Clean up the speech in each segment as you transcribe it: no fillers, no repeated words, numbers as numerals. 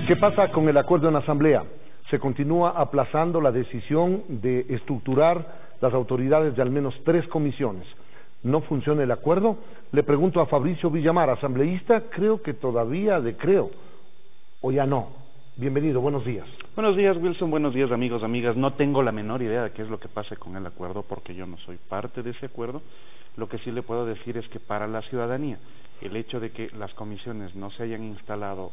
¿Qué pasa con el acuerdo en la Asamblea? Se continúa aplazando la decisión de estructurar las autoridades de al menos 3 comisiones. ¿No funciona el acuerdo? Le pregunto a Fabricio Villamar, asambleísta, creo que todavía creo, o ya no. Bienvenido, buenos días. Buenos días, Wilson, buenos días, amigos, amigas. No tengo la menor idea de qué es lo que pase con el acuerdo porque yo no soy parte de ese acuerdo. Lo que sí le puedo decir es que para la ciudadanía, el hecho de que las comisiones no se hayan instalado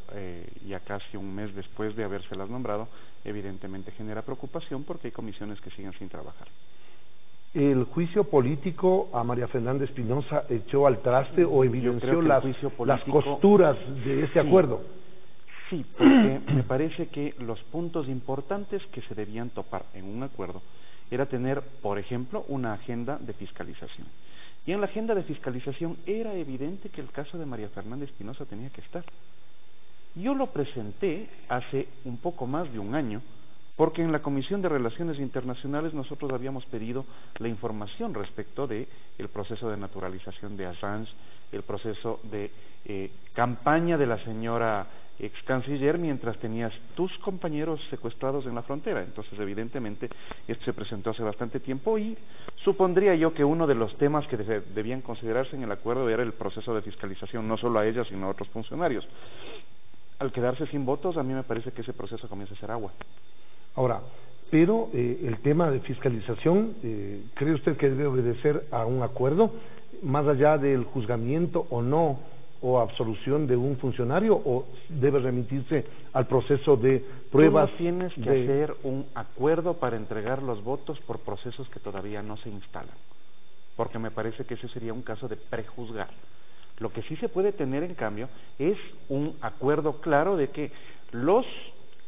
ya casi un mes después de habérselas nombrado, evidentemente genera preocupación porque hay comisiones que siguen sin trabajar. ¿El juicio político a María Fernanda Espinosa echó al traste o evidenció las costuras de ese acuerdo? Sí, porque me parece que los puntos importantes que se debían topar en un acuerdo era tener, por ejemplo, una agenda de fiscalización. Y en la agenda de fiscalización era evidente que el caso de María Fernanda Espinosa tenía que estar. Yo lo presenté hace un poco más de un año, porque en la Comisión de Relaciones Internacionales nosotros habíamos pedido la información respecto de el proceso de naturalización de Assange, el proceso de campaña de la señora ex canciller mientras tenías tus compañeros secuestrados en la frontera. Entonces, evidentemente, esto se presentó hace bastante tiempo y supondría yo que uno de los temas que debían considerarse en el acuerdo era el proceso de fiscalización, no solo a ella, sino a otros funcionarios. Al quedarse sin votos, a mí me parece que ese proceso comienza a ser agua. Ahora, pero el tema de fiscalización, ¿cree usted que debe obedecer a un acuerdo, más allá del juzgamiento o no, o absolución de un funcionario, o debe remitirse al proceso de pruebas? Tú no tienes que hacer un acuerdo para entregar los votos por procesos que todavía no se instalan, porque me parece que ese sería un caso de prejuzgar. Lo que sí se puede tener, en cambio, es un acuerdo claro de que los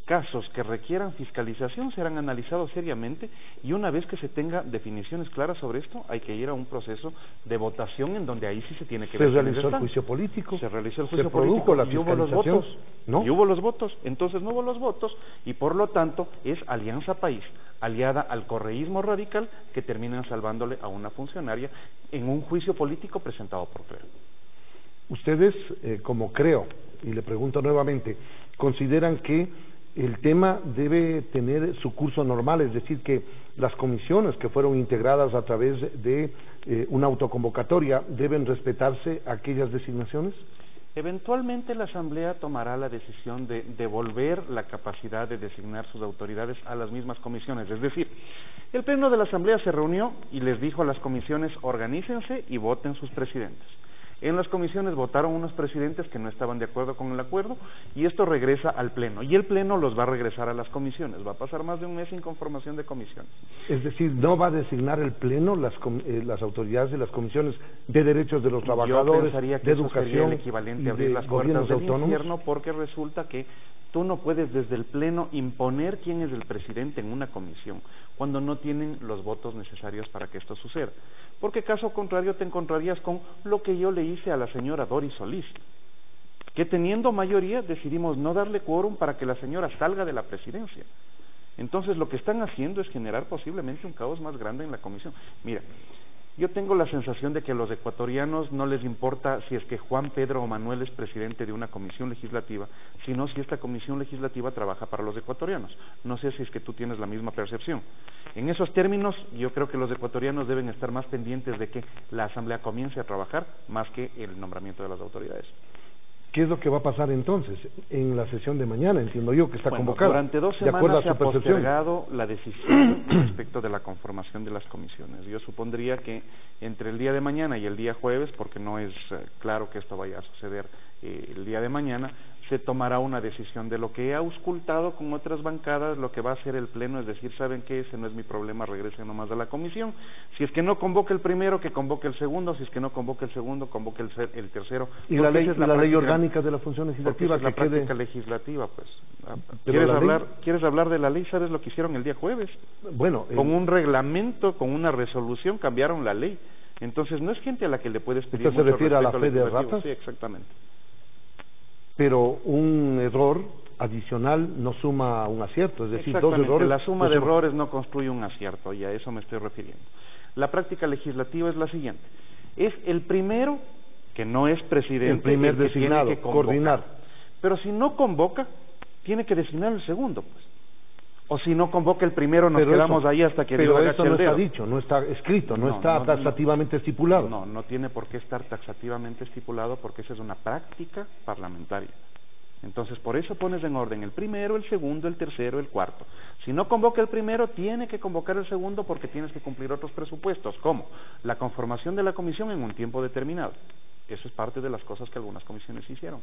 casos que requieran fiscalización serán analizados seriamente y una vez que se tenga definiciones claras sobre esto, hay que ir a un proceso de votación en donde ahí sí se tiene que ver. ¿Se realizó el juicio político? Se realizó el juicio político la y hubo los votos, ¿no? Y hubo los votos, entonces no hubo los votos y por lo tanto es Alianza País, aliada al correísmo radical, que terminan salvándole a una funcionaria en un juicio político presentado por Creo. Ustedes, como Creo, y le pregunto nuevamente, ¿consideran que el tema debe tener su curso normal, es decir, que las comisiones que fueron integradas a través de una autoconvocatoria deben respetarse aquellas designaciones? Eventualmente la Asamblea tomará la decisión de devolver la capacidad de designar sus autoridades a las mismas comisiones, es decir, el Pleno de la Asamblea se reunió y les dijo a las comisiones: organícense y voten sus presidentes. En las comisiones votaron unos presidentes que no estaban de acuerdo con el acuerdo y esto regresa al Pleno. Y el Pleno los va a regresar a las comisiones. Va a pasar más de un mes sin conformación de comisiones. Es decir, ¿no va a designar el Pleno las autoridades de las comisiones de derechos de los trabajadores, yo pensaría que de eso educación, sería el equivalente a abrir las puertas del infierno, porque resulta que tú no puedes desde el Pleno imponer quién es el presidente en una comisión cuando no tienen los votos necesarios para que esto suceda. Porque caso contrario te encontrarías con lo que yo le hice a la señora Doris Solís, que teniendo mayoría decidimos no darle quórum para que la señora salga de la presidencia. Entonces lo que están haciendo es generar posiblemente un caos más grande en la comisión. Mira, yo tengo la sensación de que a los ecuatorianos no les importa si es que Juan Pedro o Manuel es presidente de una comisión legislativa, sino si esta comisión legislativa trabaja para los ecuatorianos. No sé si es que tú tienes la misma percepción. En esos términos, yo creo que los ecuatorianos deben estar más pendientes de que la Asamblea comience a trabajar más que el nombramiento de las autoridades. ¿Qué es lo que va a pasar entonces en la sesión de mañana? Entiendo yo que está convocada. Durante 2 semanas se ha postergado la decisión respecto de la conformación de las comisiones. Yo supondría que entre el día de mañana y el día jueves, porque no es claro que esto vaya a suceder el día de mañana, se tomará una decisión. De lo que he auscultado con otras bancadas, lo que va a hacer el Pleno es decir: ¿saben qué? Ese no es mi problema, regresen nomás a la comisión. Si es que no convoque el primero, que convoque el segundo. Si es que no convoque el segundo, convoque el tercero. ¿Y la ley orgánica de la función legislativa? Es la práctica legislativa, pues. ¿Quieres hablar de la ley? ¿Sabes lo que hicieron el día jueves? Bueno, con un reglamento, con una resolución, cambiaron la ley. Entonces no es gente a la que le puedes pedir mucho respeto. ¿Usted se refiere a la fe de ratas? Sí, exactamente. Pero un error adicional no suma un acierto, es decir, 2 errores. La suma de errores no construye un acierto, y a eso me estoy refiriendo. La práctica legislativa es la siguiente: es el primero que no es presidente, el primer designado, que tiene que coordinar. Pero si no convoca, tiene que designar el segundo, pues. O si no convoca el primero, nos Pero quedamos eso, ahí hasta que pero Dios esto agache no el está dedo. dicho, no está escrito, no No, está no, taxativamente estipulado. No, no tiene por qué estar taxativamente estipulado porque esa es una práctica parlamentaria. Entonces, por eso pones en orden el primero, el segundo, el tercero, el cuarto. Si no convoca el primero, tiene que convocar el segundo porque tienes que cumplir otros presupuestos, como la conformación de la comisión en un tiempo determinado. Eso es parte de las cosas que algunas comisiones hicieron.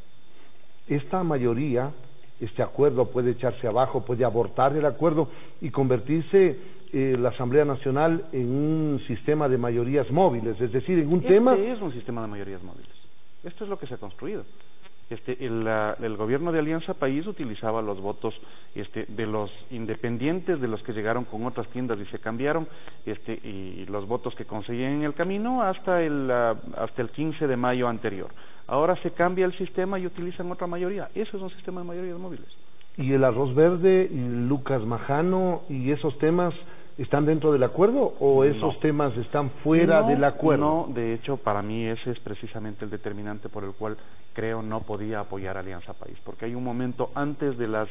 Esta mayoría, este acuerdo puede echarse abajo, puede abortar el acuerdo y convertirse la Asamblea Nacional en un sistema de mayorías móviles, es decir, en un tema... Este es un sistema de mayorías móviles. Esto es lo que se ha construido. El gobierno de Alianza País utilizaba los votos de los independientes, de los que llegaron con otras tiendas y se cambiaron, y los votos que conseguían en el camino hasta el 15 de mayo anterior. Ahora se cambia el sistema y utilizan otra mayoría. Eso es un sistema de mayorías móviles. ¿Y el arroz verde, y Lucas Majano y esos temas están dentro del acuerdo o esos temas están fuera del acuerdo? No, de hecho, para mí ese es precisamente el determinante por el cual creo no podía apoyar Alianza País, porque hay un momento antes de las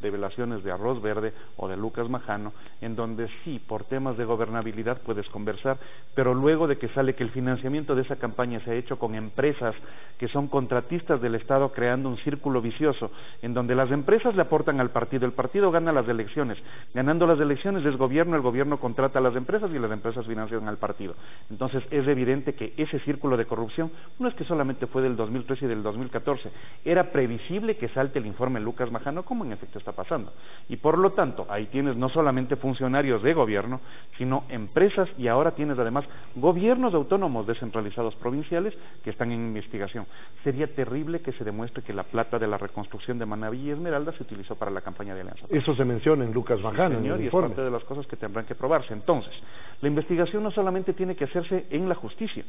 develaciones de Arroz Verde o de Lucas Majano, en donde sí, por temas de gobernabilidad puedes conversar, pero luego de que sale que el financiamiento de esa campaña se ha hecho con empresas que son contratistas del Estado, creando un círculo vicioso, en donde las empresas le aportan al partido, el partido gana las elecciones, ganando las elecciones es gobierno, el gobierno contrata a las empresas y las empresas financian al partido. Entonces es evidente que ese círculo de corrupción no es que solamente fue del 2013 y del 2014, era previsible que salte el informe Lucas Majano, como en efecto está pasando. Y por lo tanto, ahí tienes no solamente funcionarios de gobierno, sino empresas, y ahora tienes además gobiernos autónomos descentralizados provinciales que están en investigación. Sería terrible que se demuestre que la plata de la reconstrucción de Manabí y Esmeralda se utilizó para la campaña de Alianza. Eso se menciona en Lucas Majano, sí, señor, en el y informe. es parte de las cosas que tendrán que probarse. Entonces, la investigación no solamente tiene que hacerse en la justicia,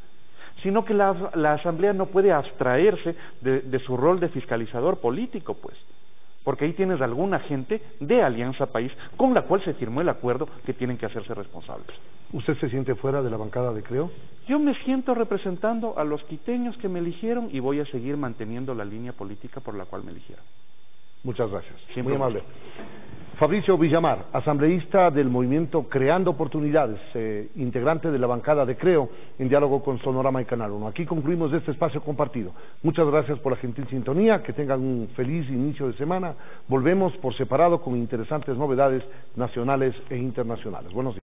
sino que la Asamblea no puede abstraerse de su rol de fiscalizador político, pues, porque ahí tienes alguna gente de Alianza País con la cual se firmó el acuerdo que tienen que hacerse responsables. ¿Usted se siente fuera de la bancada de Creo? Yo me siento representando a los quiteños que me eligieron y voy a seguir manteniendo la línea política por la cual me eligieron. Muchas gracias. Siempre muy amable. Fabricio Villamar, asambleísta del movimiento Creando Oportunidades, integrante de la bancada de Creo, en diálogo con Sonorama y Canal 1. Aquí concluimos este espacio compartido. Muchas gracias por la gentil sintonía, que tengan un feliz inicio de semana. Volvemos por separado con interesantes novedades nacionales e internacionales. Buenos días.